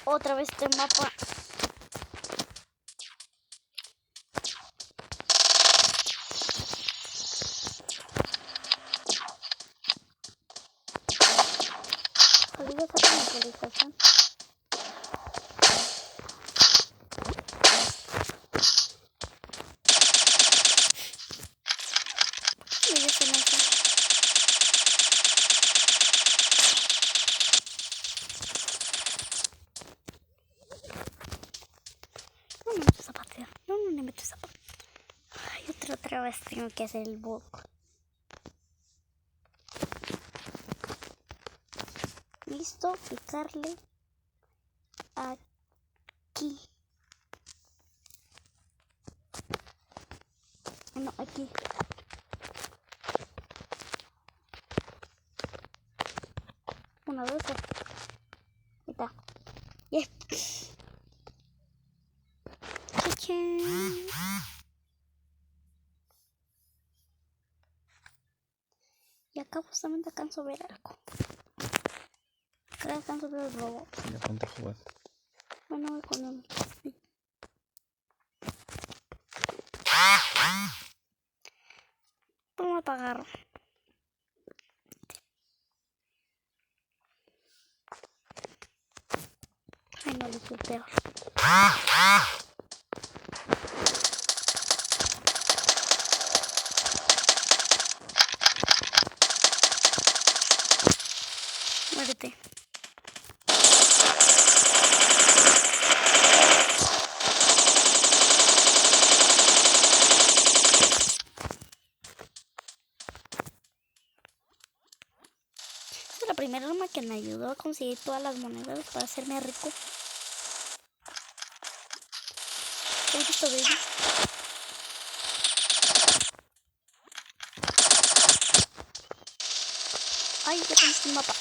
otra vez este mapa. Olvidé sacar mi actualización. Y ya se lanza. No me meto zapateo. No me meto zapateo. Ay, otra vez tengo que hacer el bug. Listo, picarle aquí. No, aquí. Una, dos, tres. Ahí está. Yes. Chicken. Y acá justamente alcanzo a ver algo. Acá alcanzo a ver el robot. Ya ponte a jugar. Bueno, voy con él. Vamos a apagar. Ay, no, le fue peor. Muérete. Esta es la primera arma que me ayudó a conseguir todas las monedas para hacerme rico. ¿Qué es esto, baby? Ay, ya tengo un mapa.